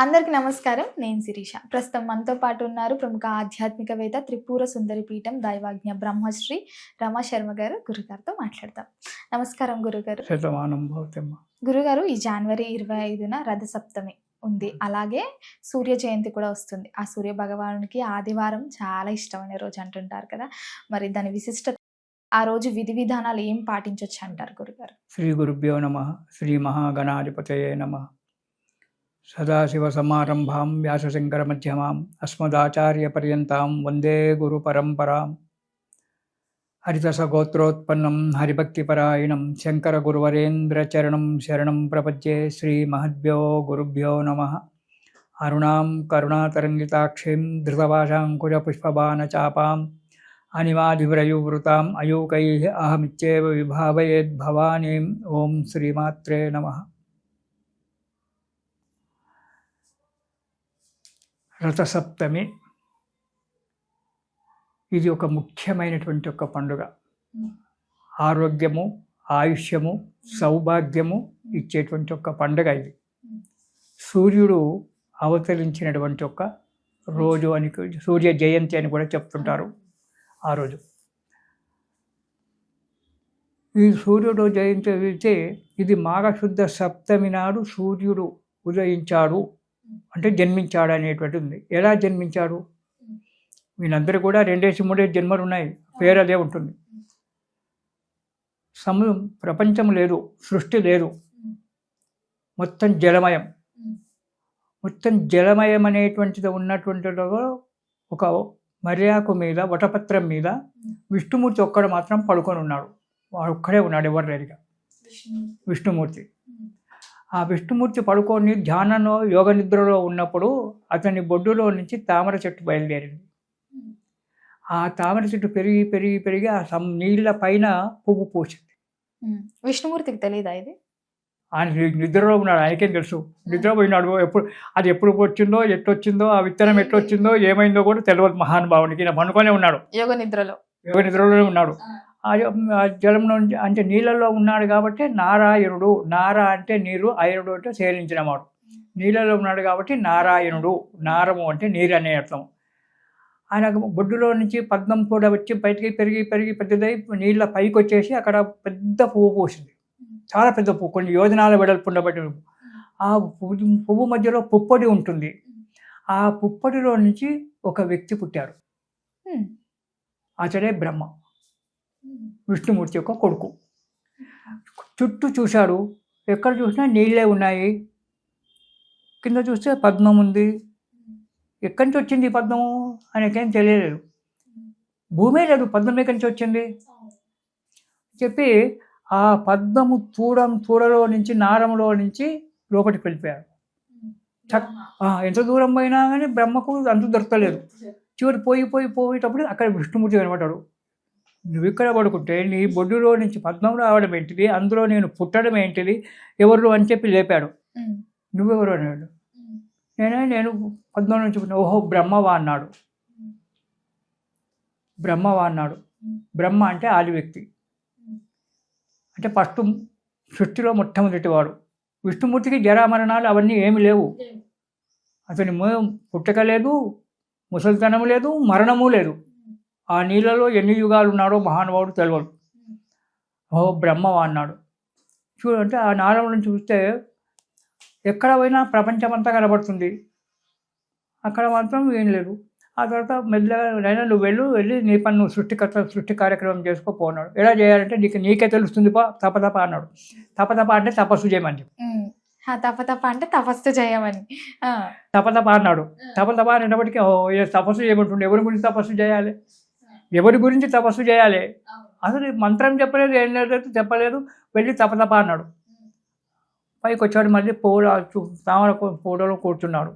అందరికి నమస్కారం. నేను శిరీష. ప్రస్తుతం మనతో పాటు ఉన్నారు ప్రముఖ ఆధ్యాత్మికవేత్త, త్రిపుర సుందరి పీఠం దైవజ్ఞ బ్రహ్మశ్రీ రమా శర్మ గారు. గురుగారితో మాట్లాడదాం. నమస్కారం గురుగారు. శతమానం భవతమ్మ. గురుగారు, ఈ జనవరి 25న రథ సప్తమి ఉంది. అలాగే సూర్య జయంతి కూడా వస్తుంది. ఆ సూర్య భగవానునికి ఆదివారం చాలా ఇష్టమైన రోజు అంటుంటారు కదా. మరి దాని విశిష్టత, ఆ రోజు విధి విధానాలు ఏం పాటించవచ్చు అంటారు గురుగారు? శ్రీ గురుభ్యో నమః. శ్రీ మహాగణాధిపతయే నమః. సదాశివసమారంభాం వ్యాసశంకరమధ్యమాం అస్మదాచార్యపర్యంతాం వందే గురుపరంపరాం. హరితసగోత్రోత్పన్నం హరిభక్తిపరాయణం శంకరగురువరేంద్రచరణం శరణం ప్రపద్యే. శ్రీమహద్భ్యో గురుభ్యో నమః. అరుణాం కరుణాతరంగితాక్షీం ధృతపాశాంకుశపుష్పబాణచాపాం అనిమాధివ్రయువృతాం అయూకైః అహమిత్యేవ విభావయేద్భవానీం. ఓం శ్రీమాత్రే నమః. రథసప్తమి ఇది ఒక ముఖ్యమైనటువంటి ఒక పండుగ. ఆరోగ్యము, ఆయుష్యము, సౌభాగ్యము ఇచ్చేటువంటి ఒక పండుగ ఇది. సూర్యుడు అవతరించినటువంటి ఒక రోజు అని, సూర్య జయంతి అని కూడా చెప్తుంటారు ఆ రోజు. ఈ సూర్యుడు జయంతి అయితే ఇది మాఘశుద్ధ సప్తమి నాడు సూర్యుడు ఉదయించాడు, అంటే జన్మించాడు అనేటువంటి ఉంది. ఎలా జన్మించాడు? వీళ్ళందరూ కూడా 2-3 జన్మలు ఉన్నాయి, పేరు అదే ఉంటుంది. ప్రపంచం లేదు, సృష్టి లేదు, మొత్తం జలమయం. మొత్తం జలమయం అనేటువంటిది ఉన్నటువంటి ఒక మర్యాకు మీద, వటపత్రం మీద విష్ణుమూర్తి ఒక్కడు మాత్రం పడుకొని ఉన్నాడు. వాడు ఒక్కడే ఉన్నాడు, ఎవరు లేరుగా. విష్ణుమూర్తి. ఆ విష్ణుమూర్తి పడుకొని ధ్యానంలో, యోగ నిద్రలో ఉన్నప్పుడు అతని బొడ్డులో నుంచి తామర చెట్టు బయలుదేరింది. ఆ తామర చెట్టు పెరిగి పెరిగి పెరిగి ఆ నీళ్ళ పైన పువ్వు పూసింది. విష్ణుమూర్తికి తెలియదా ఇది? ఆయన నిద్రలో ఉన్నాడు, ఆయనకేం తెలుసు? నిద్రపోయినాడు. ఎప్పుడు వచ్చిందో, ఎట్టొచ్చిందో, ఆ విత్తనం ఎట్టొచ్చిందో, ఏమైందో కూడా తెలియదు మహానుభావునికి. ఈయన పనుకొనే ఉన్నాడు, యోగ నిద్రలోనే ఉన్నాడు. ఆ జలంలో అంటే నీళ్ళలో ఉన్నాడు కాబట్టి నారాయణుడు. నారా అంటే నీరు, అయనుడు అంటే సేలించినవాడు. నీళ్ళలో ఉన్నాడు కాబట్టి నారాయణుడు. నారము అంటే నీరు అనే అర్థం. ఆయన బొడ్డులో నుంచి పద్మం కూడా వచ్చి బయటికి పెరిగి పెరిగి పెద్దదై నీళ్ళ పైకి వచ్చేసి అక్కడ పెద్ద పువ్వు పూసింది. చాలా పెద్ద పువ్వు, కొన్ని యోజనాల వెడల్పు ఉండబట్టి. ఆ పువ్వు మధ్యలో పుప్పొడి ఉంటుంది. ఆ పుప్పొడిలో నుంచి ఒక వ్యక్తి పుట్టాడు. అతడే బ్రహ్మ, విష్ణుమూర్తి యొక్క కొడుకు. చుట్టూ చూశాడు, ఎక్కడ చూసినా నీళ్ళే ఉన్నాయి. కింద చూస్తే పద్మం ఉంది. ఎక్కడి నుంచి వచ్చింది ఈ పద్మము ఆయనకేం తెలియలేదు. భూమే లేదు, పద్మం ఎక్కడి నుంచి వచ్చింది చెప్పి ఆ పద్మము చూడలో నుంచి, నారంలో నుంచి లోపలికి వెళ్ళిపోయాడు. ఎంత దూరం పోయినా కానీ బ్రహ్మకు అంత దొరకలేదు. చివరి పోయేటప్పుడు అక్కడ విష్ణుమూర్తి కనబడ్డాడు. నువ్వు ఇక్కడ పడుకుంటే నీ బొడ్డులో నుంచి పద్మం రావడం ఏంటిది, అందులో నేను పుట్టడం ఏంటిది, ఎవరు అని చెప్పి లేపాడు. నువ్వెవరు అన్నాడు. నేను పద్మం నుంచి పుట్టిన. ఓహో బ్రహ్మవా అన్నాడు. బ్రహ్మ అంటే ఆది వ్యక్తి, అంటే ఫస్ట్ సృష్టిలో మొట్టమొదటివాడు. విష్ణుమూర్తికి జరామరణాలు అవన్నీ ఏమి లేవు. అతని పుట్టక లేదు, ముసలితనం లేదు, మరణము లేదు. ఆ నీళ్ళలో ఎన్ని యుగాలు ఉన్నాడో మహానుభావుడు తెలియదు. ఓ బ్రహ్మవా అన్నాడు. చూడంటే ఆ నారం నుంచి చూస్తే ఎక్కడ పోయినా ప్రపంచమంతా కనబడుతుంది, అక్కడ మాత్రం ఏం లేదు. ఆ తర్వాత మెల్లగా అయినా నువ్వు వెళ్ళి నీ పని నువ్వు సృష్టి కార్యక్రమం చేసుకోపోన్నాడు. ఎలా చేయాలంటే నీకే తెలుస్తుంది తప అన్నాడు. తప అంటే తపస్సు చేయమని చెప్పి. తప అంటే తపస్సు చేయమని తప అన్నాడు. తప అనేటప్పటికీ తపస్సు చేయమంటుండే. ఎవరి గురించి తపస్సు చేయాలి? అసలు మంత్రం చెప్పలేదు, ఏం లేదు, చెప్పలేదు. వెళ్ళి తప అన్నాడు. పైకి వచ్చాడు, మళ్ళీ తామర పూలలో కూర్చున్నాడు.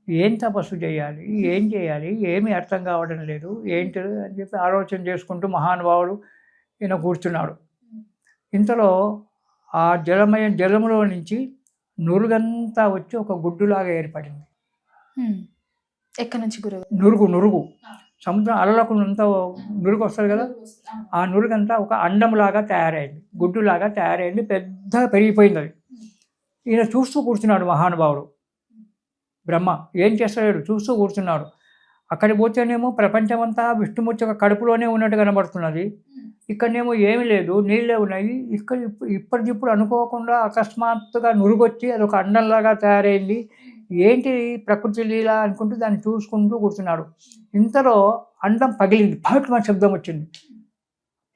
ఏం తపస్సు చేయాలి, ఏం చేయాలి, ఏమీ అర్థం కావడం లేదు, ఏంటి అని చెప్పి ఆలోచన చేసుకుంటూ మహానుభావుడు ఈయన కూర్చున్నాడు. ఇంతలో ఆ జలంలో నుంచి నురుగంతా వచ్చి ఒక గుడ్డులాగా ఏర్పడింది. ఎక్కడి నుంచి గురువు? నురుగు సముద్రం అలలకు అంతా నురుగు వస్తుంది కదా, ఆ నురుగంతా ఒక అండంలాగా తయారైంది, గుడ్డులాగా తయారైంది, పెద్దగా పెరిగిపోయింది అది. ఈయన చూస్తూ కూర్చున్నాడు మహానుభావుడు. బ్రహ్మ ఏం చేస్తలేడు, చూస్తూ కూర్చున్నాడు. అక్కడికి పోతేనేమో ప్రపంచమంతా విష్ణుమూర్తి యొక్క కడుపులోనే ఉన్నట్టు కనబడుతున్నది. ఇక్కడనేమో ఏమీ లేదు, నీళ్ళే ఉన్నాయి. ఇక్కడ ఇప్పటికిప్పుడు అనుకోకుండా అకస్మాత్తుగా నురుగొచ్చి అదొక అండంలాగా తయారైంది. ఏంటి ప్రకృతి లీల అనుకుంటూ దాన్ని చూసుకుంటూ కూర్చున్నాడు. ఇంతలో అండం పగిలింది, పట్టుమని శబ్దం వచ్చింది.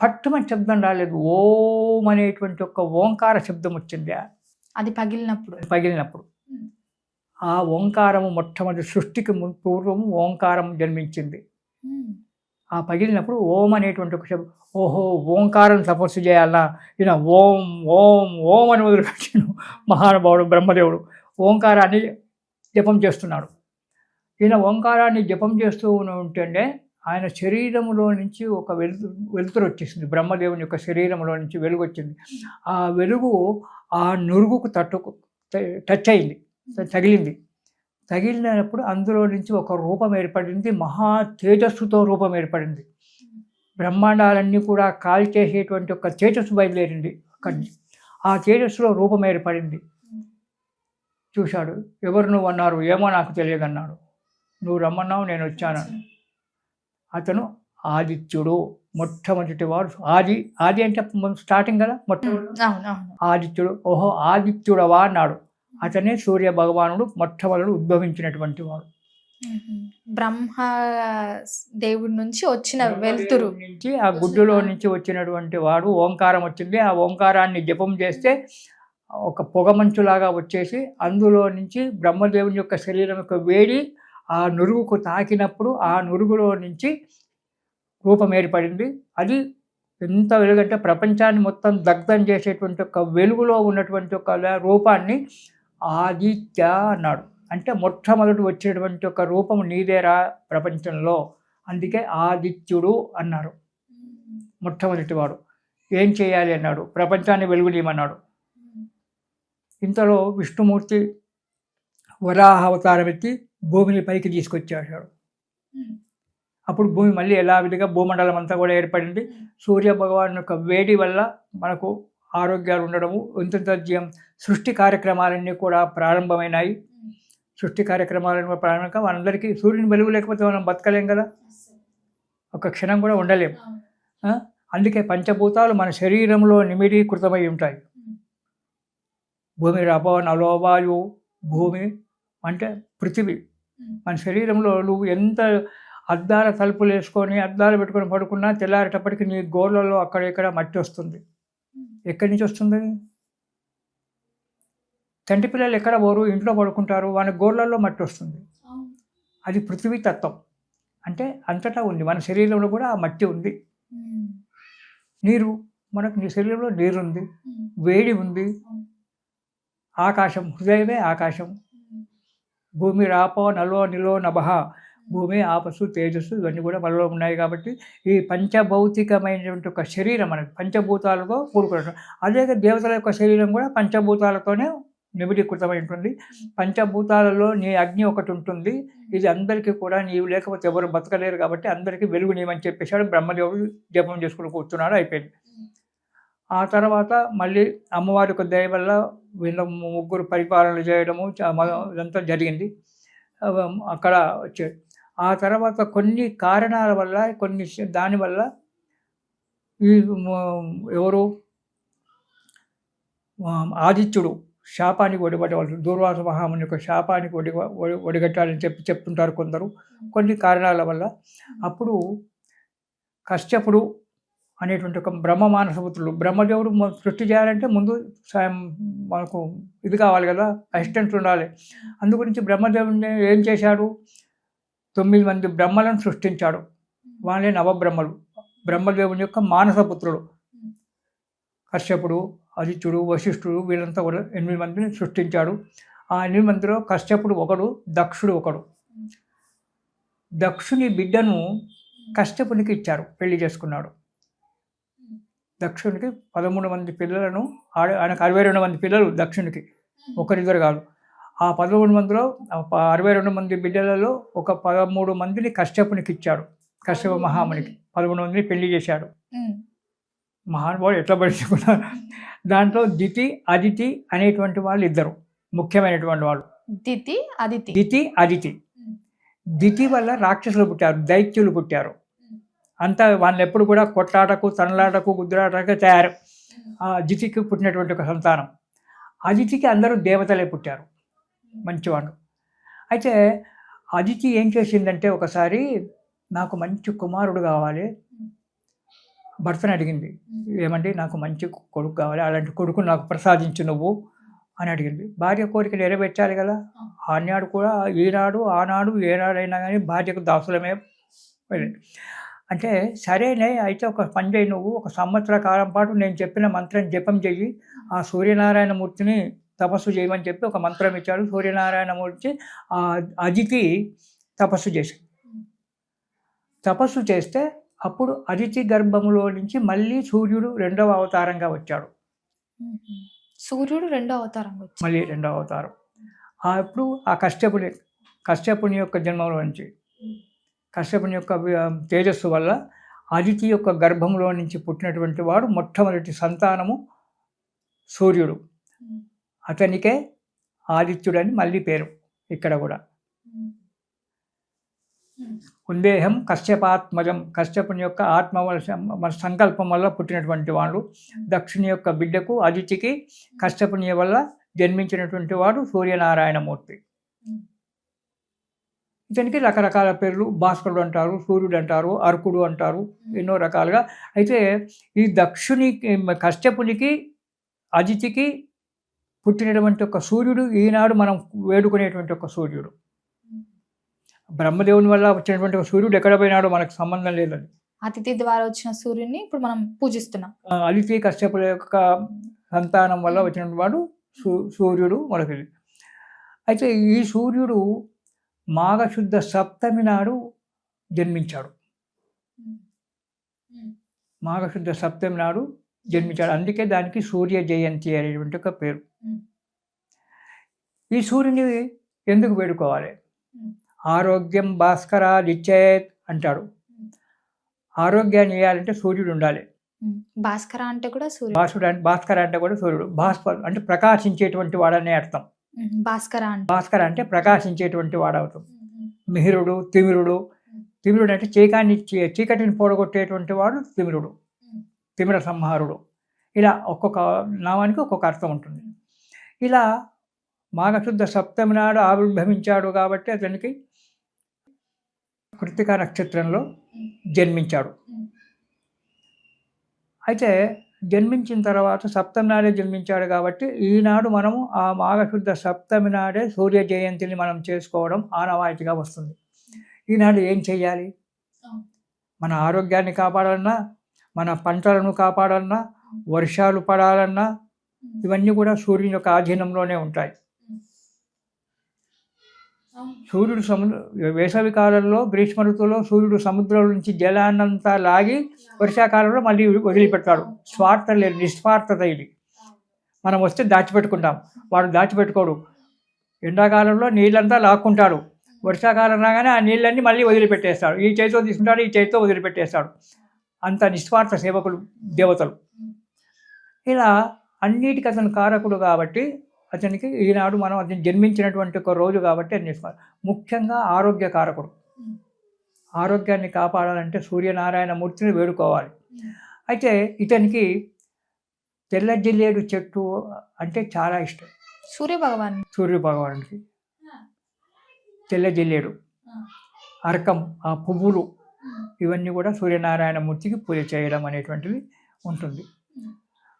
పట్టుమని శబ్దం రాలేదు, ఓం అనేటువంటి ఒక ఓంకార శబ్దం వచ్చింది. అది పగిలినప్పుడు ఆ ఓంకారము మొట్టమొదటి సృష్టికి పూర్వం ఓంకారం జన్మించింది. ఆ పగిలినప్పుడు ఓం అనేటువంటి ఒక శబ్దం, ఓహో ఓంకారం తపస్సు చేయాలన్నా, ఈయన ఓం ఓం ఓం అని వదిలిపెట్టాను మహానుభావుడు బ్రహ్మదేవుడు. ఓంకారాన్ని జపం చేస్తున్నాడు. ఈయన ఓంకారాన్ని జపం చేస్తూ ఉంటుంటే ఆయన శరీరంలో నుంచి ఒక వెలుతురు వచ్చేసింది. బ్రహ్మదేవుని యొక్క శరీరంలో నుంచి వెలుగు వచ్చింది. ఆ వెలుగు ఆ నురుగుకు టచ్ అయింది, తగిలినప్పుడు అందులో నుంచి ఒక రూపం ఏర్పడింది. మహా తేజస్సుతో రూపం ఏర్పడింది. బ్రహ్మాండాలన్నీ కూడా కాల్చేసేటువంటి ఒక తేజస్సు బయలుదేరింది అక్కడి. ఆ తేజస్సులో రూపం ఏర్పడింది. చూశాడు. ఎవరు నువ్వు అన్నారు, ఏమో నాకు తెలియదు అన్నాడు. నువ్వు రమ్మన్నావు, నేను వచ్చాను. అతను ఆదిత్యుడు, మొట్టమొదటి వాడు. ఆది అంటే స్టార్టింగ్ కదా, మొట్టమొదటి ఆదిత్యుడు. ఓహో ఆదిత్యుడవా అన్నాడు. అతనే సూర్య భగవానుడు మొట్టమొదటి ఉద్భవించినటువంటి వాడు. బ్రహ్మ దేవుడి నుంచి వచ్చిన వెలుతురు నుంచి, ఆ గుడ్డులో నుంచి వచ్చినటువంటి వాడు. ఓంకారం వచ్చింది. ఆ ఓంకారాన్ని జపం చేస్తే ఒక పొగమంచులాగా వచ్చేసి అందులో నుంచి బ్రహ్మదేవుని యొక్క శరీరం యొక్క వేడి ఆ నురుగుకు తాకినప్పుడు ఆ నురుగులో నుంచి రూపం ఏర్పడింది. అది ఎంత వెలుగంటే ప్రపంచాన్ని మొత్తం దగ్ధం చేసేటువంటి ఒక వెలుగులో ఉన్నటువంటి ఒక రూపాన్ని ఆదిత్య అన్నాడు. అంటే మొట్టమొదటి వచ్చినటువంటి ఒక రూపం నీదేరా ప్రపంచంలో, అందుకే ఆదిత్యుడు అన్నారు. మొట్టమొదటి వాడు. ఏం చేయాలి అన్నాడు, ప్రపంచాన్ని వెలుగునీయమన్నాడు. ఇంతలో విష్ణుమూర్తి వరాహ అవతారం ఎత్తి భూమిని పైకి తీసుకొచ్చేసాడు. అప్పుడు భూమి మళ్ళీ యథావిధిగా భూమండలం అంతా కూడా ఏర్పడింది. సూర్య భగవాన్ యొక్క వేడి వల్ల మనకు ఆరోగ్యాలు ఉండడము, ఇంత సృష్టి కార్యక్రమాలన్నీ కూడా ప్రారంభమైనాయి. సృష్టి కార్యక్రమాలను ప్రారంభంగా మనందరికీ సూర్యుని వెలుగు లేకపోతే మనం బతకలేం కదా, ఒక క్షణం కూడా ఉండలేం. అందుకే పంచభూతాలు మన శరీరంలో నిమిడీకృతమై ఉంటాయి. భూమి రపో నలోవాయువు. భూమి అంటే పృథివీ. మన శరీరంలో నువ్వు ఎంత అద్దాల తలుపులు వేసుకొని అద్దాలు పెట్టుకొని పడుకున్నా తెల్లారేటప్పటికి నీ గోళ్ళలో అక్కడ ఇక్కడ మట్టి వస్తుంది. ఎక్కడి నుంచి వస్తుంది? చంటి పిల్లలు ఎక్కడ పోరు, ఇంట్లో పడుకుంటారు, వాళ్ళ గోళ్ళల్లో మట్టి వస్తుంది. అది పృథివీ తత్వం. అంటే అంతటా ఉంది, మన శరీరంలో కూడా ఆ మట్టి ఉంది. నీరు, మనకు నీ శరీరంలో నీరు ఉంది, వేడి ఉంది. ఆకాశం, హృదయమే ఆకాశం. భూమి రాపో నలో నిలో నభః. భూమి, ఆపస్సు, తేజస్సు ఇవన్నీ కూడా మనలో ఉన్నాయి. కాబట్టి ఈ పంచభౌతికమైనటువంటి ఒక శరీరం అనేది పంచభూతాలతో కూడుకున్నట్టు. అదే దేవతల యొక్క శరీరం కూడా పంచభూతాలతోనే నిబిడీకృతమై ఉంటుంది. పంచభూతాలలో నీ అగ్ని ఒకటి ఉంటుంది. ఇది అందరికీ కూడా నీవు లేకపోతే ఎవరు బతకలేరు కాబట్టి అందరికీ వెలుగు నీమని చెప్పేశాడు. బ్రహ్మదేవుడు జపం చేసుకుని కూర్చున్నాడు, అయిపోయింది. ఆ తర్వాత మళ్ళీ అమ్మవారి యొక్క దయ వల్ల వీళ్ళ ముగ్గురు పరిపాలన చేయడము ఇదంతా జరిగింది అక్కడ వచ్చే. ఆ తర్వాత కొన్ని కారణాల వల్ల, దానివల్ల ఈ ఎవరు ఆదిత్యుడు శాపానికి ఒడిగట్టేవాళ్ళు. దూర్వాస మహాముని యొక్క శాపానికి ఒడిగట్టాలని చెప్తుంటారు కొందరు, కొన్ని కారణాల వల్ల. అప్పుడు కశ్యపుడు అనేటువంటి ఒక బ్రహ్మ మానసపుత్రుడు. బ్రహ్మదేవుడు సృష్టి చేయాలంటే ముందు మనకు ఇది కావాలి కదా, అసిస్టెంట్ ఉండాలి. అందుగురించి బ్రహ్మదేవుడిని ఏం చేశాడు, 9 మంది బ్రహ్మలను సృష్టించాడు. వాళ్ళే నవబ్రహ్మలు. బ్రహ్మదేవుని యొక్క మానసపుత్రుడు కశ్యపుడు, ఆదిత్యుడు, వశిష్ఠుడు, వీళ్ళంతా కూడా 8 మందిని సృష్టించాడు. ఆ 8 మందిలో కశ్యపుడు ఒకడు, దక్షుడు ఒకడు. దక్షుని బిడ్డను కశ్యపునికి ఇచ్చారు, పెళ్లి చేసుకున్నాడు. దక్షునికి 13 మంది పిల్లలను, ఆయనకు 62 మంది పిల్లలు దక్షునికి, ఒకరిద్దరు కాదు. ఆ 13 మందిలో 62 మంది బిడ్డలలో ఒక 13 మందిని కశ్యపునికి ఇచ్చాడు. కశ్యప మహామునికి 13 మందిని పెళ్లి చేశాడు. మహానుభావుడు ఎట్లా పడుచుకున్నారు. దాంట్లో దితి, అదితి అనేటువంటి వాళ్ళు ఇద్దరు ముఖ్యమైనటువంటి వాళ్ళు. దితి అదితి. దితి అదితి. దితి వల్ల రాక్షసులు పుట్టారు, దైత్యులు పుట్టారు. అంతా వాళ్ళని ఎప్పుడు కూడా కొట్లాటకు, తనలాటకు, గుద్దులాటకు తయారు. ఆ దితికి పుట్టినటువంటి ఒక సంతానం. అదితికి అందరూ దేవతలే పుట్టారు, మంచివాళ్ళు. అయితే అదితి ఏం చేసిందంటే ఒకసారి నాకు మంచి కుమారుడు కావాలి, భర్తను అడిగింది. ఏమండి నాకు మంచి కొడుకు కావాలి, అలాంటి కొడుకు నాకు ప్రసాదించు నువ్వు అని అడిగింది. భార్య కోరిక నెరవేర్చాలి కదా. ఆనాడు కూడా ఈనాడు ఆనాడు ఏనాడైనా కానీ భార్యకు దాసులమే. అంటే సరేనే, అయితే ఒక పని చేయి, నువ్వు 1 సంవత్సర కాలం పాటు నేను చెప్పిన మంత్రం జపం చెయ్యి, ఆ సూర్యనారాయణ మూర్తిని తపస్సు చేయమని చెప్పి ఒక మంత్రం ఇచ్చాడు. సూర్యనారాయణ మూర్తి ఆ అదితి తపస్సు చేసింది. తపస్సు చేస్తే అప్పుడు అదితి గర్భములో నుంచి మళ్ళీ సూర్యుడు 2వ అవతారంగా వచ్చాడు. సూర్యుడు 2వ అవతారంగా వచ్చాడు. మళ్ళీ 2వ అవతారం. అప్పుడు ఆ కశ్యపుని యొక్క జన్మంలో నుంచి, కశ్యపుని యొక్క తేజస్సు వల్ల అదితి యొక్క గర్భంలో నుంచి పుట్టినటువంటి వాడు మొట్టమొదటి సంతానము సూర్యుడు. అతనికే ఆదిత్యుడని మళ్ళీ పేరు ఇక్కడ కూడా. ఉందేహం కశ్యపాత్మజం, కశ్యపుని యొక్క ఆత్మ సంకల్పం వల్ల పుట్టినటువంటి వాడు. దక్షిణి యొక్క బిడ్డకు అదితికి కశ్యపుని వల్ల జన్మించినటువంటి వాడు సూర్యనారాయణమూర్తి. ఇతనికి రకరకాల పేర్లు, భాస్కరుడు అంటారు, సూర్యుడు అంటారు, అర్కుడు అంటారు, ఎన్నో రకాలుగా. అయితే ఈ కశ్యపునికి అదితికి పుట్టినటువంటి ఒక సూర్యుడు ఈనాడు మనం వేడుకునేటువంటి ఒక సూర్యుడు. బ్రహ్మదేవుని వల్ల వచ్చినటువంటి ఒక సూర్యుడు ఎక్కడ పోయినాడో మనకు సంబంధం లేదని. అతిథి ద్వారా వచ్చిన సూర్యుడిని ఇప్పుడు మనం పూజిస్తున్నాం. అదితి కశ్యపుల యొక్క సంతానం వల్ల వచ్చినటువంటి వాడు సూర్యుడు మనకి. అయితే ఈ సూర్యుడు మాఘశుద్ధ సప్తమి నాడు జన్మించాడు. మాఘశుద్ధ సప్తమి నాడు జన్మించాడు. అందుకే దానికి సూర్య జయంతి అనేటువంటి ఒక పేరు. ఈ సూర్యుని ఎందుకు వేడుకోవాలి? ఆరోగ్యం భాస్కరాదిచ్చేత్ అంటాడు. ఆరోగ్యాన్ని ఇవ్వాలంటే సూర్యుడు ఉండాలి. భాస్కర అంటే కూడా సూర్యుడు. భాస్కర అంటే కూడా సూర్యుడు. అంటే ప్రకాశించేటువంటి వాడనే అర్థం. భాస్కర అంటే ప్రకాశించేటువంటి వాడవుతాం. మిహిరుడు, తిమిరుడు. తిమిరుడు అంటే చీకటిని పోడగొట్టేటువంటి వాడు తిమిరుడు, తిమిర సంహారుడు. ఇలా ఒక్కొక్క నామానికి ఒక్కొక్క అర్థం ఉంటుంది. ఇలా మాఘశుద్ధ సప్తమి నాడు ఆవిర్భవించాడు కాబట్టి అతనికి కృత్తికా నక్షత్రంలో జన్మించాడు. అయితే జన్మించిన తర్వాత సప్తమి నాడే జన్మించాడు కాబట్టి ఈనాడు మనము ఆ మాఘశుద్ధ సప్తమి నాడే సూర్య జయంతిని మనం చేసుకోవడం ఆనవాయితీగా వస్తుంది. ఈనాడు ఏం చెయ్యాలి? మన ఆరోగ్యాన్ని కాపాడాలన్నా, మన పంటలను కాపాడాలన్నా, వర్షాలు పడాలన్నా ఇవన్నీ కూడా సూర్యుని యొక్క ఆధీనంలోనే ఉంటాయి. సూర్యుడు వేసవి కాలంలో, గ్రీష్మ ఋతువులో సూర్యుడు సముద్రం నుంచి జలాన్నంతా లాగి వర్షాకాలంలో మళ్ళీ వదిలిపెడతాడు. స్వార్థం లేదు, నిస్వార్థత ఇది. మనం వస్తే దాచిపెట్టుకుంటాం, వాడు దాచిపెట్టుకోడు. ఎండాకాలంలో నీళ్ళంతా లాక్కుంటాడు, వర్షాకాలం రాగానే ఆ నీళ్ళన్నీ మళ్ళీ వదిలిపెట్టేస్తాడు. ఈ చేతితో తీసుకుంటాడు, ఈ చేతితో వదిలిపెట్టేస్తాడు. అంత నిస్వార్థ సేవకులు దేవతలు. ఇలా అన్నిటికీ అతను కారకుడు కాబట్టి అతనికి ఈనాడు మనం అతను జన్మించినటువంటి ఒక రోజు కాబట్టి అని చేసుకోవాలి. ముఖ్యంగా ఆరోగ్య కారకుడు. ఆరోగ్యాన్ని కాపాడాలంటే సూర్యనారాయణ మూర్తిని వేడుకోవాలి. అయితే ఇతనికి తెల్ల జిల్లేడు చెట్టు అంటే చాలా ఇష్టం. సూర్య భగవానికి తెల్ల జిల్లేడు, అరకం, ఆ పువ్వులు ఇవన్నీ కూడా సూర్యనారాయణ మూర్తికి పూజ చేయడం అనేటువంటిది ఉంటుంది.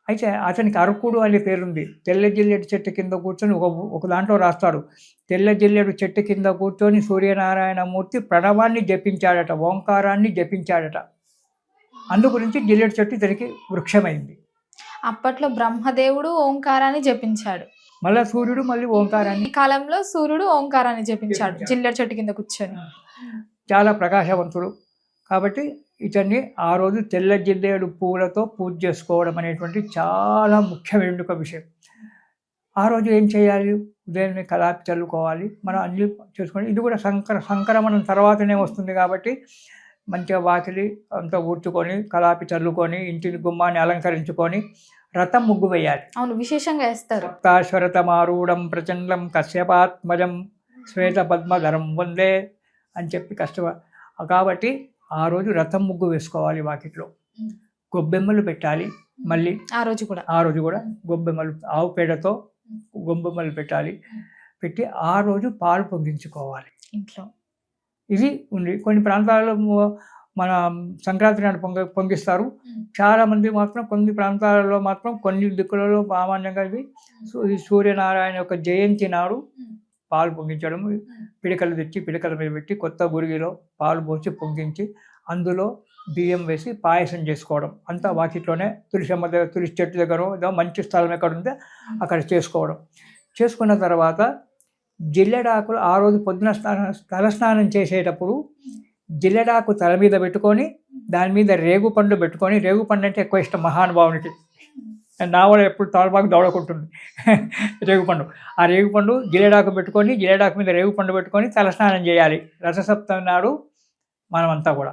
అయితే అతనికి అరకుడు అనే పేరుంది. తెల్ల జిల్లేడు చెట్టు కింద కూర్చొని ఒక దాంట్లో రాస్తాడు, తెల్ల జిల్లేడు చెట్టు కింద కూర్చొని సూర్యనారాయణ మూర్తి ప్రణవాన్ని జపించాడట, ఓంకారాన్ని జపించాడట. అందు గురించి జిల్లేడు చెట్టు ఇతనికి వృక్షమైంది. అప్పట్లో బ్రహ్మదేవుడు ఓంకారాన్ని జపించాడు, మళ్ళీ సూర్యుడు మళ్ళీ ఓంకారాన్ని. ఈ కాలంలో సూర్యుడు ఓంకారాన్ని జపించాడు జిల్లేడు చెట్టు కింద కూర్చొని. చాలా ప్రకాశవంతుడు కాబట్టి ఇతన్ని ఆ రోజు తెల్ల జిల్లేడు పూలతో పూజ చేసుకోవడం అనేటువంటి చాలా ముఖ్యమైన ఒక విషయం. ఆ రోజు ఏం చేయాలి? ఉదయాన్నే కలాపి చల్లుకోవాలి, మనం అన్ని చేసుకొని. ఇది కూడా సంక్రమణం తర్వాతనే వస్తుంది కాబట్టి మంచిగా వాకిలి అంతా ఊడ్చుకొని, కలాపి చల్లుకొని, ఇంటిని గుమ్మాన్ని అలంకరించుకొని, రథం ముగ్గు వేయాలి. అవును, విశేషంగా వేస్తారు. సప్తాశ్వరతమారూఢం ప్రచండం కశ్యపాత్మజం శ్వేత పద్మధరం వందే అని చెప్పి కాబట్టి ఆ రోజు రథం ముగ్గు వేసుకోవాలి. వాకిట్లో గొబ్బెమ్మలు పెట్టాలి. మళ్ళీ ఆ రోజు కూడా గొబ్బెమ్మలు, ఆవు పేడతో గొబ్బెమ్మలు పెట్టాలి. పెట్టి ఆ రోజు పాలు పొంగించుకోవాలి ఇంట్లో. ఇది ఉంది. కొన్ని ప్రాంతాల్లో మన సంక్రాంతి నాడు పొంగిస్తారు. చాలామంది మాత్రం కొన్ని ప్రాంతాలలో మాత్రం కొన్ని దిక్కులలో సామాన్యంగా ఇది సూర్యనారాయణ యొక్క జయంతి నాడు పాలు పొంగించడం, పిడకలు తెచ్చి పిడకల మీద పెట్టి కొత్త గురిగిలో పాలు పోసి పొంగించి అందులో బియ్యం వేసి పాయసం చేసుకోవడం. అంతా వాకిట్లోనే తులసమ్మ దగ్గర, తులసి చెట్టు దగ్గర ఏదో మంచి స్థలం ఎక్కడ ఉంటే అక్కడ చేసుకోవడం. చేసుకున్న తర్వాత జిల్లెడాకులు ఆ రోజు పొద్దున తలస్నానం చేసేటప్పుడు జిల్లెడాకు తల మీద పెట్టుకొని దాని మీద రేగుపండు పెట్టుకొని, రేగుపండు అంటే ఎక్కువ ఇష్టం మహానుభావునికి. నా కూడా ఎప్పుడు తలపాకు దౌడకుంటుంది రేగుపండు. ఆ రేగుపండు జిల్లెడాకు పెట్టుకొని, జిల్లెడాకు మీద రేగుపండు పెట్టుకొని తలస్నానం చేయాలి రథసప్తమి నాడు మనమంతా కూడా.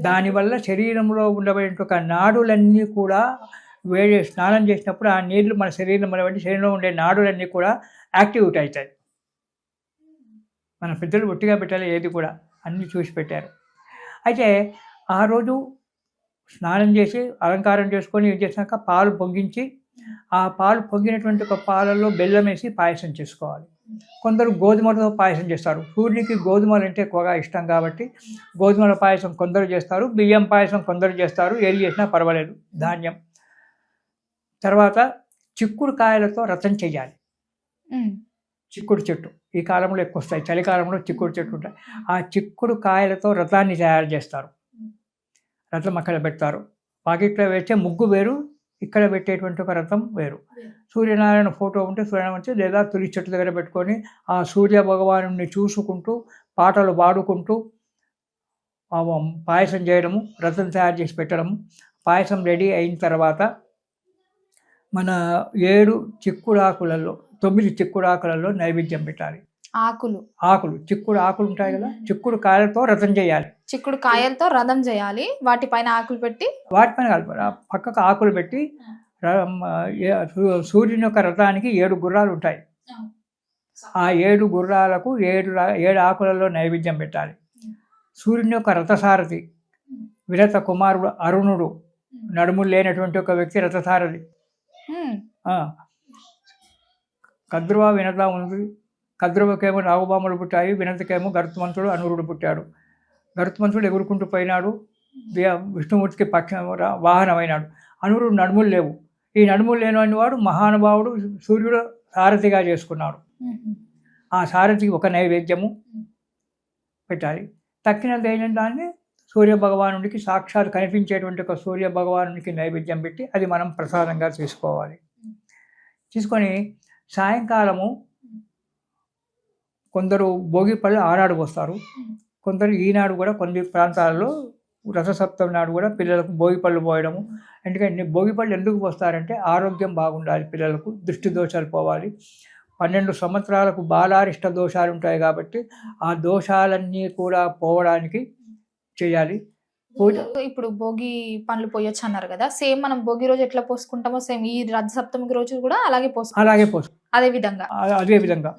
దానివల్ల శరీరంలో ఉండబడిన నాడులన్నీ కూడా వేడి స్నానం చేసినప్పుడు ఆ నీళ్లు మన శరీరంలో ఉండే నాడులన్నీ కూడా యాక్టివేట్ అవుతాయి. మన పెద్దలు ఒట్టిగా పెట్టాలి, ఏది కూడా అన్నీ చూసి పెట్టారు. అయితే ఆ రోజు స్నానం చేసి అలంకారం చేసుకొని ఏం చేసినాక పాలు పొంగించి, ఆ పాలు పొంగినటువంటి ఒక పాలల్లో బెల్లం వేసి పాయసం చేసుకోవాలి. కొందరు గోధుమలతో పాయసం చేస్తారు. సూర్యునికి గోధుమలు అంటే ఎక్కువగా ఇష్టం కాబట్టి గోధుమల పాయసం కొందరు చేస్తారు, బియ్యం పాయసం కొందరు చేస్తారు. ఏది చేసినా పర్వాలేదు, ధాన్యం. తర్వాత చిక్కుడు కాయలతో రథం చేయాలి. చిక్కుడు చెట్టు ఈ కాలంలో ఎక్కువ వస్తాయి, చలికాలంలో చిక్కుడు చెట్టు ఉంటాయి. ఆ చిక్కుడు కాయలతో రథాన్ని తయారు చేస్తారు. రథం అక్కడ పెడతారు. పాకెట్లో వేసే ముగ్గు వేరు, ఇక్కడ పెట్టేటువంటి ఒక రథం వేరు. సూర్యనారాయణ ఫోటో ఉంటే సూర్యనారాయణ లేదా తులసి చెట్టు దగ్గర పెట్టుకొని ఆ సూర్య భగవాను చూసుకుంటూ పాటలు పాడుకుంటూ పాయసం చేయడము, రథం తయారు చేసి పెట్టడము. పాయసం రెడీ అయిన తర్వాత మన 7 చిక్కుడాకులలో 9 చిక్కుడాకులలో నైవేద్యం పెట్టాలి. ఆకులు చిక్కుడు ఆకులు ఉంటాయి కదా, చిక్కుడు కాయలతో రథం చేయాలి. చిక్కుడు కాయలతో రథం చేయాలి. వాటిపైన ఆకులు పెట్టి, వాటిపైన పక్కకు ఆకులు పెట్టి, సూర్యుని యొక్క రథానికి 7 గుర్రాలు ఉంటాయి. ఆ 7 గుర్రాలకు 7 ఆకులలో నైవేద్యం పెట్టాలి. సూర్యుని యొక్క రథసారథి విరత కుమారుడు అరుణుడు, నడుములు లేనటువంటి ఒక వ్యక్తి రథసారథి. కద్రువ వినత ఉంది. కద్రువకేమో నాగుబాములు పుట్టాయి, వినతకేమో గరుత్మంతుడు అనూరుడు పుట్టాడు. గరుత్మంతుడు ఎగురుకుంటూ పోయినాడు, విష్ణుమూర్తికి వాహనమైనాడు. అనూరుడు నడుములు లేవు. ఈ నడుములు లేని వాడు మహానుభావుడు సూర్యుడు సారథిగా చేసుకున్నాడు. ఆ సారథికి ఒక నైవేద్యము పెట్టాలి. తక్కినది అయిన దాన్ని సూర్యభగవానుడికి సాక్షాత్ కనిపించేటువంటి ఒక సూర్యభగవానుడికి నైవేద్యం పెట్టి అది మనం ప్రసాదంగా తీసుకోవాలి. తీసుకొని సాయంకాలము కొందరు భోగిపళ్ళు ఆనాడు పోస్తారు, కొందరు ఈనాడు కూడా కొన్ని ప్రాంతాల్లో రథసప్తమి నాడు కూడా పిల్లలకు భోగిపళ్ళు పోయడము. ఎందుకంటే భోగిపళ్ళు ఎందుకు పోస్తారంటే ఆరోగ్యం బాగుండాలి, పిల్లలకు దృష్టి దోషాలు పోవాలి. 12 సంవత్సరాలకు బాలారిష్ట దోషాలు ఉంటాయి కాబట్టి ఆ దోషాలన్నీ కూడా పోవడానికి చేయాలి పూజ. ఇప్పుడు భోగి పండ్లు పోయొచ్చు అన్నారు కదా, సేమ్ మనం భోగి రోజు ఎట్లా పోసుకుంటామో సేమ్ ఈ రథ సప్తమి రోజు కూడా అలాగే అదే విధంగా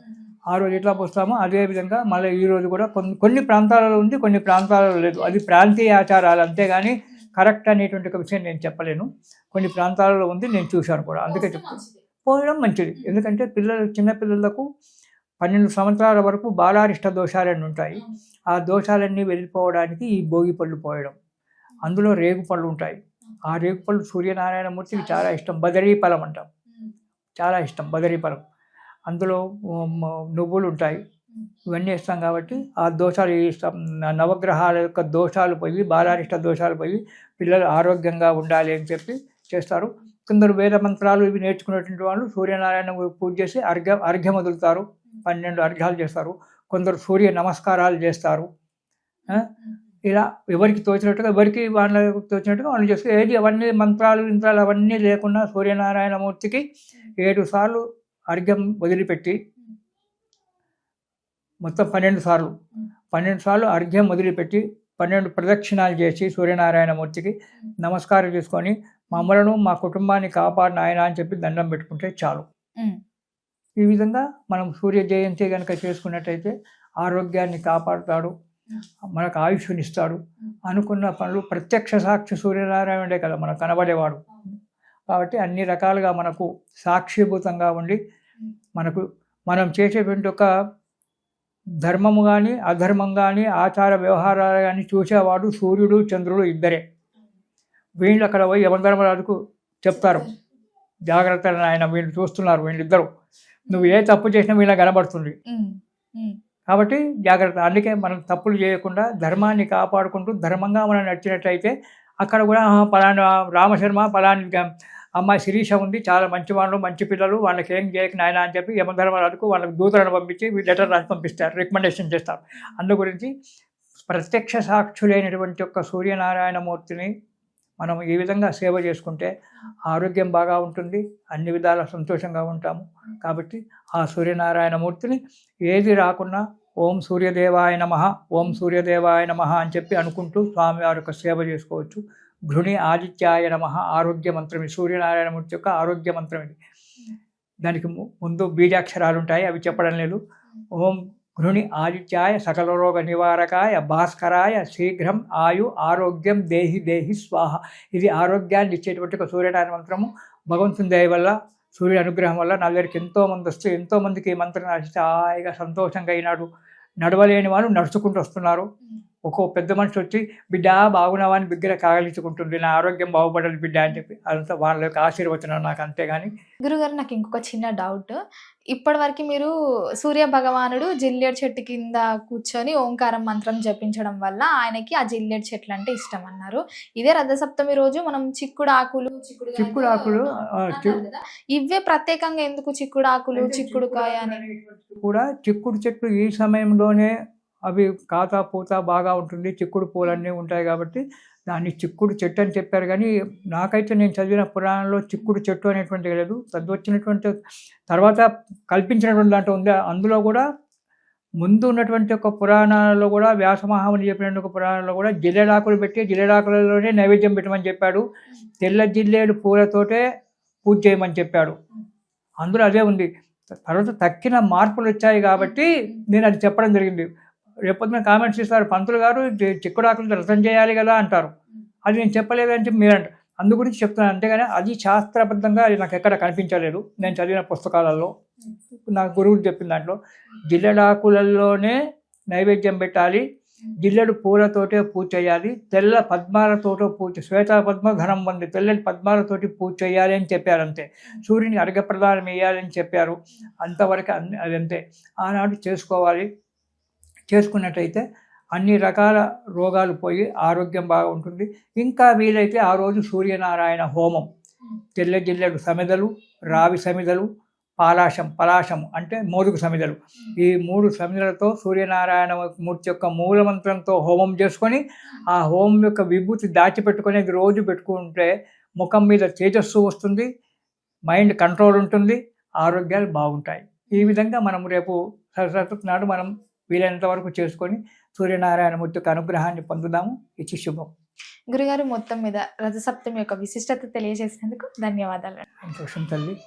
ఆ రోజు ఎట్లా పోస్తామో అదే విధంగా మళ్ళీ ఈ రోజు కూడా కొన్ని ప్రాంతాలలో ఉంది, కొన్ని ప్రాంతాలలో లేదు. అది ప్రాంతీయ ఆచారాలు, అంతేగాని కరెక్ట్ అనేటువంటి ఒక విషయం నేను చెప్పలేను. కొన్ని ప్రాంతాలలో ఉంది, నేను చూశాను కూడా, అందుకే చెప్తాను. పోయడం మంచిది. ఎందుకంటే చిన్నపిల్లలకు 12 సంవత్సరాల వరకు బాలారిష్ట దోషాలన్నీ ఉంటాయి. ఆ దోషాలన్నీ వెళ్ళిపోవడానికి ఈ భోగి పళ్ళు పోయడం. అందులో రేగుపళ్ళు ఉంటాయి. ఆ రేగుపళ్ళు సూర్యనారాయణమూర్తికి చాలా ఇష్టం. బదరీ ఫలం అంటాం, చాలా ఇష్టం బదరీ ఫలం. అందులో నువ్వులు ఉంటాయి. ఇవన్నీ ఇస్తాం కాబట్టి ఆ దోషాలు నవగ్రహాల యొక్క దోషాలు పోయి, బాలారిష్ట దోషాలు పోయి పిల్లలు ఆరోగ్యంగా ఉండాలి అని చెప్పి చేస్తారు. కొందరు వేద మంత్రాలు ఇవి నేర్చుకునేటువంటి వాళ్ళు సూర్యనారాయణ పూజ చేసి అర్ఘ్యం వదులుతారు. 12 అర్ఘ్యాలు చేస్తారు. కొందరు సూర్య నమస్కారాలు చేస్తారు. ఇలా ఎవరికి తోచినట్టుగా, వాళ్ళకి తోచినట్టుగా వాళ్ళు చేస్తారు. ఏది అవన్నీ మంత్రాలు అవన్నీ లేకుండా సూర్యనారాయణమూర్తికి 7 సార్లు అర్ఘ్యం వదిలిపెట్టి, మొత్తం 12 సార్లు అర్ఘ్యం వదిలిపెట్టి 12 ప్రదక్షిణాలు చేసి సూర్యనారాయణమూర్తికి నమస్కారం చేసుకొని మమ్మలను మా కుటుంబాన్ని కాపాడు నాయన అని చెప్పి దండం పెట్టుకుంటే చాలు. ఉమ్, ఈ విధంగా మనం సూర్య జయంతి కనుక చేసుకున్నట్టయితే ఆరోగ్యాన్ని కాపాడుతాడు, మనకు ఆయుష్నిస్తాడు. అనుకున్న పనులు ప్రత్యక్ష సాక్షి సూర్యనారాయణుడే కదా మనకు కనబడేవాడు. కాబట్టి అన్ని రకాలుగా మనకు సాక్షిభూతంగా ఉండి మనకు మనం చేసేటువంటి ఒక ధర్మము కానీ అధర్మం కానీ ఆచార వ్యవహారాలు కానీ చూసేవాడు సూర్యుడు చంద్రుడు ఇద్దరే. వీళ్ళు అక్కడ పోయి యమధర్మరాజుకు చెప్తారు, జాగ్రత్త నాయన, వీళ్ళు చూస్తున్నారు, వీళ్ళిద్దరు నువ్వు ఏ తప్పు చేసినా వీళ్ళ కనబడుతుంది ఉమ్, ఉమ్, కాబట్టి జాగ్రత్త. అందుకే మనం తప్పులు చేయకుండా ధర్మాన్ని కాపాడుకుంటూ ధర్మంగా మనం నడిచినట్లయితే అక్కడ కూడా పలానా రామశర్మ పలాని అమ్మాయి శిరీష ఉంది, చాలా మంచి వాళ్ళు, మంచి పిల్లలు, వాళ్ళకి ఏం చేయక నాయన అని చెప్పి యమధర్మరాజుకు వాళ్ళకి దూతలను పంపించి లెటర్ రాసి పంపిస్తారు, రికమెండేషన్ చేస్తారు. అందు గురించి ప్రత్యక్ష సాక్షులైనటువంటి యొక్క సూర్యనారాయణమూర్తిని మనం ఈ విధంగా సేవ చేసుకుంటే ఆరోగ్యం బాగా ఉంటుంది, అన్ని విధాల సంతోషంగా ఉంటాము. కాబట్టి ఆ సూర్యనారాయణమూర్తిని ఏది రాకున్నా ఓం సూర్యదేవాయ నమః, ఓం సూర్యదేవాయ నమః అని చెప్పి అనుకుంటూ స్వామివారి యొక్క సేవ చేసుకోవచ్చు. ఘృణి ఆదిత్యాయ నమః ఆరోగ్య మంత్రం, ఇది సూర్యనారాయణమూర్తి యొక్క ఆరోగ్య మంత్రం. ఇది దానికి ముందు బీజాక్షరాలు ఉంటాయి, అవి చెప్పడం లేదు. ఓం ఘృణి ఆదిత్యాయ సకల రోగ నివారకాయ భాస్కరాయ శీఘ్రం ఆయు ఆరోగ్యం దేహి దేహి స్వాహ. ఇది ఆరోగ్యాన్ని ఇచ్చేటువంటి ఒక సూర్యనారాయణ మంత్రము. భగవంతుని దయ వల్ల, సూర్యుడి అనుగ్రహం వల్ల నా దగ్గరికి ఎంతోమంది వస్తే ఎంతోమందికి ఈ మంత్రం రాసి హాయిగా సంతోషంగా అయినాడు. నడవలేని వాళ్ళు నడుచుకుంటూ వస్తున్నారు. ఒక్కో పెద్ద మనిషి వచ్చి బిడ్డ బాగున్నావా అని బిగ్గర కాగలించుకుంటుంది, నా ఆరోగ్యం బాగుపడాలి బిడ్డ అని చెప్పి. అదంతా వాళ్ళ యొక్క ఆశీర్వచనం నాకు, అంతేగాని. గురుగారు నాకు ఇంకొక చిన్న డౌట్. ఇప్పటి వరకు మీరు సూర్య భగవానుడు జిల్లేడు చెట్టు కింద కూర్చొని ఓంకారం మంత్రం జపించడం వల్ల ఆయనకి ఆ జిల్లేడు చెట్లు అంటే ఇష్టం అన్నారు. ఇదే రథసప్తమి రోజు మనం చిక్కుడు ఆకులు ఇవే ప్రత్యేకంగా ఎందుకు చిక్కుడు ఆకులు చిక్కుడుకాయ అని కూడా చిక్కుడు చెట్లు ఈ సమయంలోనే అవి కాతా పూత బాగా ఉంటుంది, చిక్కుడు పూలన్నీ ఉంటాయి కాబట్టి దాన్ని చిక్కుడు చెట్టు అని చెప్పారు. కానీ నాకైతే నేను చదివిన పురాణంలో చిక్కుడు చెట్టు అనేటువంటిది లేదు. తద్వచ్చినటువంటి తర్వాత కల్పించినటువంటి దాంట్లో ఉంది. అందులో కూడా ముందు ఉన్నటువంటి ఒక పురాణాలలో కూడా వ్యాసమహాముని చెప్పినటువంటి ఒక పురాణంలో కూడా జిల్లెడాకులు పెట్టి జిల్లెడాకులలోనే నైవేద్యం పెట్టమని చెప్పాడు, తెల్ల జిల్లేడు పూలతోటే పూజ చేయమని చెప్పాడు. అందులో అదే ఉంది. తర్వాత తక్కిన మార్పులు వచ్చాయి కాబట్టి నేను అది చెప్పడం జరిగింది. రేపొద్దున కామెంట్స్ ఇస్తారు, పంతులు గారు చిక్కుడాకులు రసం చేయాలి కదా అంటారు. అది నేను చెప్పలేదని చెప్పి మీరు అంటారు. అందు గురించి చెప్తున్నాను, అంతేగాని అది శాస్త్రబద్ధంగా అది నాకు ఎక్కడ కనిపించలేదు నేను చదివిన పుస్తకాలలో. నాకు గురువులు చెప్పిన దాంట్లో జిల్లెడాకులలోనే నైవేద్యం పెట్టాలి, జిల్లెడు పూలతోటే పూజ చేయాలి, తెల్ల పద్మాలతోటో పూజ, శ్వేత పద్మ ఘనం వంది తెల్లటి పద్మాలతోటి పూజ చేయాలి అని చెప్పారు. అంతే. సూర్యుని అర్ఘ్యప్రదానం వేయాలని చెప్పారు. అంతవరకు అది అంతే. ఆనాడు చేసుకోవాలి. చేసుకున్నట్టయితే అన్ని రకాల రోగాలు పోయి ఆరోగ్యం బాగా ఉంటుంది. ఇంకా వీలైతే ఆ రోజు సూర్యనారాయణ హోమం, తెల్ల జిల్లెడు సమిదలు, రావి సమిదలు, పలాశం అంటే మోదుగు సమిదలు, ఈ 3 సమిదలతో సూర్యనారాయణ మూర్తి యొక్క మూలమంత్రంతో హోమం చేసుకొని ఆ హోమం యొక్క విభూతి దాచిపెట్టుకొని అది రోజు పెట్టుకుంటే ముఖం మీద తేజస్సు వస్తుంది, మైండ్ కంట్రోల్ ఉంటుంది, ఆరోగ్యాలు బాగుంటాయి. ఈ విధంగా మనం రేపు సరస్వతి నాడు మనం వీలైనంత వరకు చేసుకొని సూర్యనారాయణమూర్తి యొక్క అనుగ్రహాన్ని పొందుదాము. ఇది శుభం. గురుగారు మొత్తం మీద రథసప్తమి యొక్క విశిష్టత తెలియజేసినందుకు ధన్యవాదాలు. సంతోషం తల్లి.